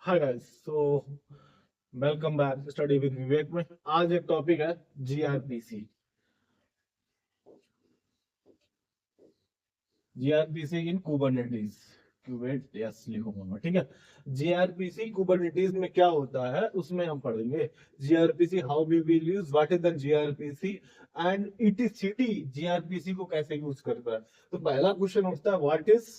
Hi guys, so welcome back study with Vivek में। आज एक टॉपिक है जीआरपीसी। जीआरपीसी इन कुबरनेटिस। क्यूबेट यस लिखूंगा, ठीक है। जीआरपीसी कुबरनेटिस में क्या होता है उसमें हम पढ़ेंगे। GRPC how we will use, what is the GRPC and ETCD GRPC को कैसे यूज करता है। तो पहला क्वेश्चन उठता है, व्हाट इज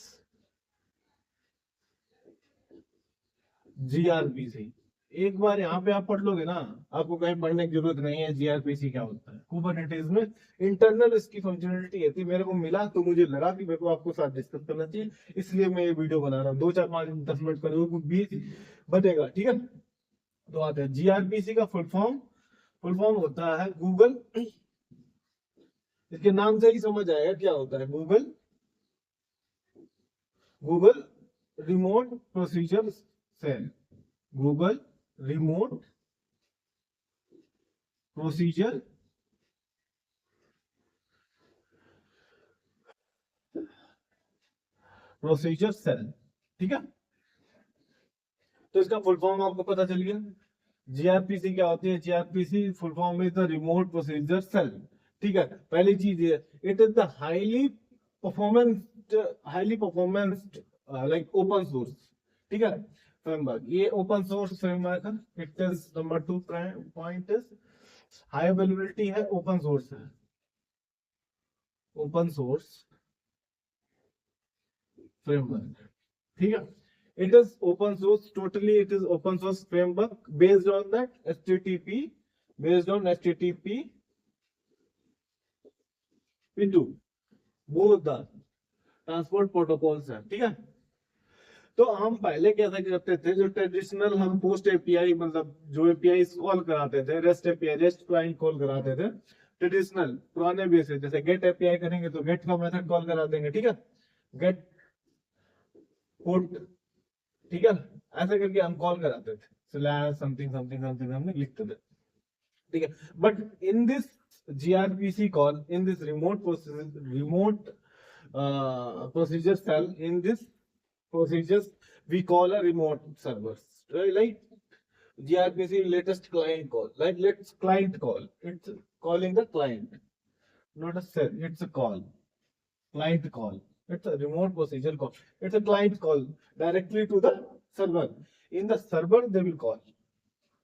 जीआरपीसी। एक बार यहाँ पे आप पढ़ लोगे ना, आपको कहीं पढ़ने की जरूरत नहीं है जीआरपीसी क्या होता है। कुबरनेटिस में इंटरनल इसकी फंक्शनलिटी है थी, मेरे को मिला तो मुझे लगा कि मेरे को आपको साथ डिस्कस करना चाहिए, इसलिए मैं ये वीडियो बना रहा हूँ। 2 4 5 10 मिनट करोगे कुछ भी बनेगा, ठीक है। तो आते हैं जीआरपीसी का फुल फॉर्म होता है गूगल। इसके नाम से ही समझ आएगा क्या होता है। Google Google remote procedure call. Google remote procedure cell, ठीक है। तो इसका फुल फॉर्म आपको पता चल गया। जीआरपीसी क्या होती है। GRPC full form is the remote procedure cell, ठीक है। पहली चीज ये, it is the highly performance like open source, ठीक है, फ्रेमवर्क। ये ओपन सोर्स फ्रेमवर्क है। It is number 2 point is high availability है, ओपन सोर्स है। ओपन सोर्स फ्रेमवर्क, ठीक है। It is open source, totally it is open source framework based on that HTTP, based on HTTP P2, both the transport protocols है, ठीक है। तो हम पहले कैसा करते थे, जो ट्रेडिशनल हम पोस्ट एपीआई मतलब जो एपीआई कॉल कराते थे, rest API rest client call कराते थे ट्रेडिशनल पुराने बेसिस, जैसे गेट एपीआई करेंगे तो गेट का मेथड कॉल करा देंगे, ठीक है। गेट पुट, ठीक है, ऐसा करके हम कॉल कराते थे, स्लैश समथिंग समथिंग समथिंग हमने लिखते थे, ठीक है। But in this GRPC call, in this remote procedure cell, in this procedures we call a remote servers, right? gRPC latest client call, like let's client call, it's calling the client, not a cell, it's a call, client call. It's a remote procedure call, it's a client call directly to the server. In the server they will call,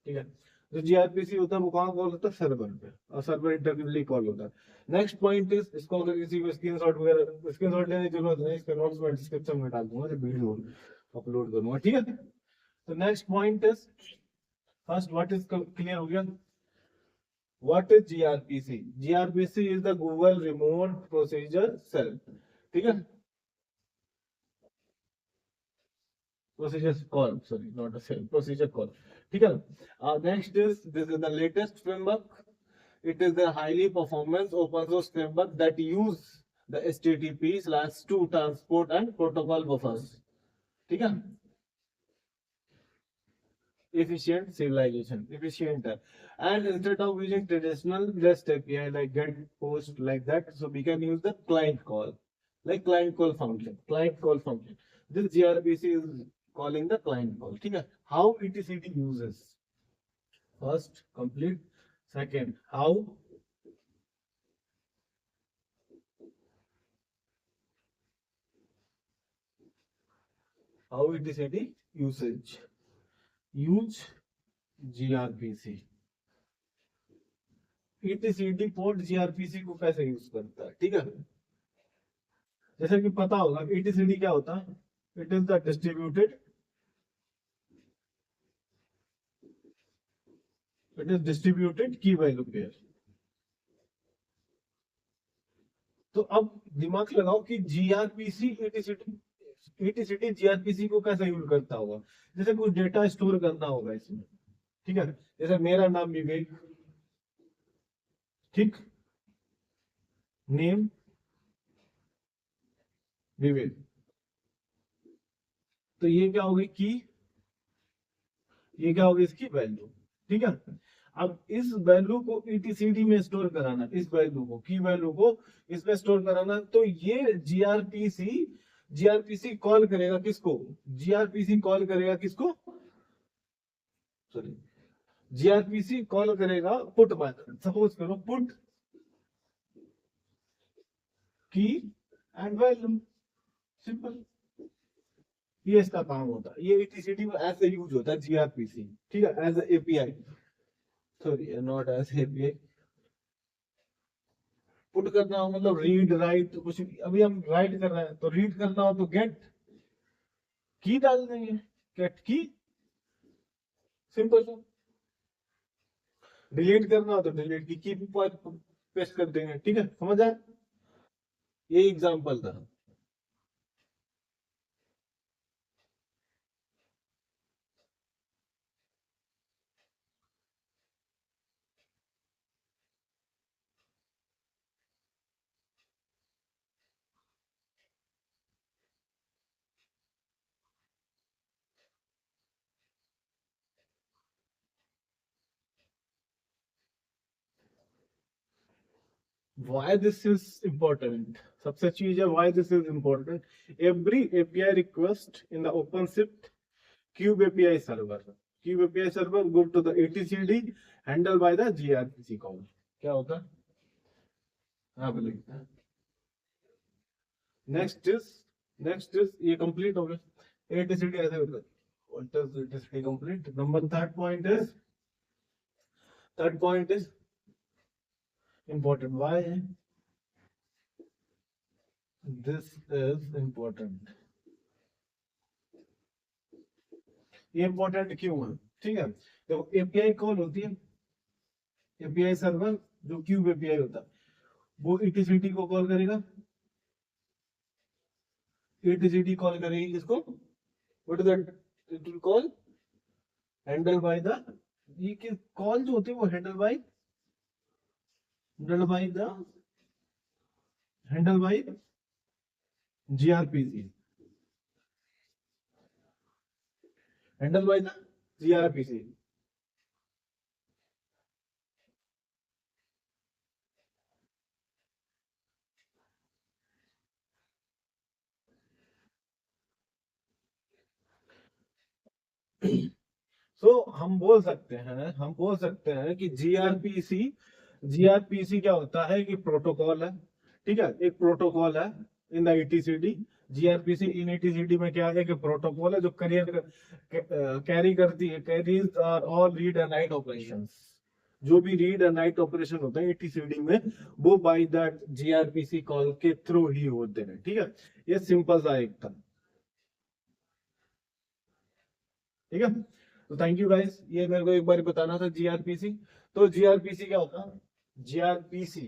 ठीक है। जो gRPC होता है वो कहाँ call होता है, server पे, और सर्वर इंटरनली कॉल होता है। नेक्स्ट पॉइंट इज, इसको अगर किसी को स्क्रीनशॉट वगैरह स्क्रीनशॉट लेने की जरूरत नहीं, इसका नोट्स मैं डिस्क्रिप्शन में डाल दूंगा जब वीडियो अपलोड करूंगा, ठीक है। तो next point is, first what is clear हो गया, what is GRPC. GRPC is the Google remote procedure cell, ठीक है। Procedure call, sorry not a cell, procedure call, ठीक है। Next is, this is the latest framework. It is a highly performance open source framework that use the HTTP/2 transport and protocol buffers, ठीक है। Efficient serialization, efficient है। And instead of using traditional REST API like GET, POST like that, so we can use the client call, like client call function, client call function. This gRPC is calling the client call, ठीक है। How etcd uses, first complete, second how etcd usage, use gRPC। etcd port gRPC को कैसे use करता है, ठीक है। जैसे कि पता होगा etcd क्या होता है, इट इज द डिस्ट्रीब्यूटेड की वैल्यू पेयर। तो अब दिमाग लगाओ कि जीआरपीसी etcd जीआरपीसी को कैसे यूज करता होगा। जैसे कुछ डेटा स्टोर करना होगा इसमें, ठीक है। जैसे मेरा नाम विवेक, ठीक, नेम विवेक, तो ये क्या होगी की, ये क्या होगी इसकी वैल्यू, ठीक है। अब इस वैल्यू को etcd में स्टोर कराना, इस वैल्यू को, की वैल्यू को इसमें स्टोर कराना, तो ये जीआरपीसी कॉल करेगा किसको, जीआरपीसी कॉल करेगा किसको, सॉरी, जीआरपीसी कॉल करेगा पुट मेथड। सपोज करो पुट की एंड वैल्यू, सिंपल। ये इसका काम होता है, ये एटीसीडी में ऐसे यूज होता है जीआरपीसी, ठीक है, as API, sorry not as API. Put करना हो मतलब रीड राइट कुछ भी। अभी हम राइट कर रहे हैं तो रीड करना हो तो गेट की डाल देंगे, गेट की, सिंपल सा। डिलीट करना हो तो डिलीट की पेस्ट कर देंगे, ठीक है, समझ आया? ये एग्जांपल था। Why this is important? सबसे चीज है why this is important. Every API request in the OpenShift Cube API server. Cube API server go to the etcd handled by the gRPC call. क्या होता है? हाँ बोलिए। नेक्स्ट इज ये complete हो गया etcd ऐसे होता है। What does etcd complete? Number third point is important. Why this is important? ये इंपॉर्टेंट क्यों है? ठीक है, देखो एपीआई कॉल होती है, एपीआई सर्वर जो क्यूब एपीआई होता है वो ईटीसीडी को कॉल करेगा। ईटीसीडी कॉल करेगी किसको? What is that? It will call handle by the, ये कि कॉल जो होती है वो handle by GRPC, handle by the GRPC. So हम बोल सकते हैं कि जीआरपीसी क्या होता है कि प्रोटोकॉल है, ठीक है, एक प्रोटोकॉल है इन द ईटीसीडी। जीआरपीसी इन ईटीसीडी में क्या है कि प्रोटोकॉल है जो कैरी करती है, carries are all read and write operations. जो भी रीड एंड राइट ऑपरेशन होते हैं ईटीसीडी में वो बाय दैट जीआरपीसी कॉल के थ्रू ही होते हैं, ठीक है। ये सिंपल सा एक था, ठीक है। तो थैंक यू गाइस, ये मेरे को एक बार बताना था जीआरपीसी। तो जीआरपीसी क्या होता है? GRPC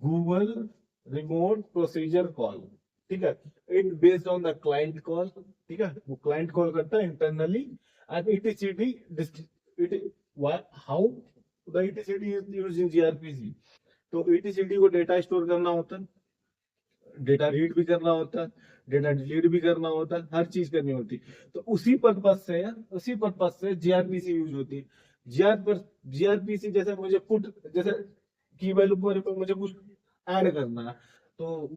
Google remote procedure call, ठीक है। It based on the client call, ठीक है, वो क्लाइंट कॉल करता है internally and ETCD it how the ETCD is used in GRPC. तो ईटीसीडी को डेटा स्टोर करना होता है, डेटा रीड भी करना होता है, डेटा डिलीट भी करना होता है, हर चीज करनी होती है। तो उसी पर्पज से जीआरपीसी यूज होती है। जीआरपीसी जैसे मुझे पुट, जैसे की वैल्यू पर मुझे कुछ ऐड करना है तो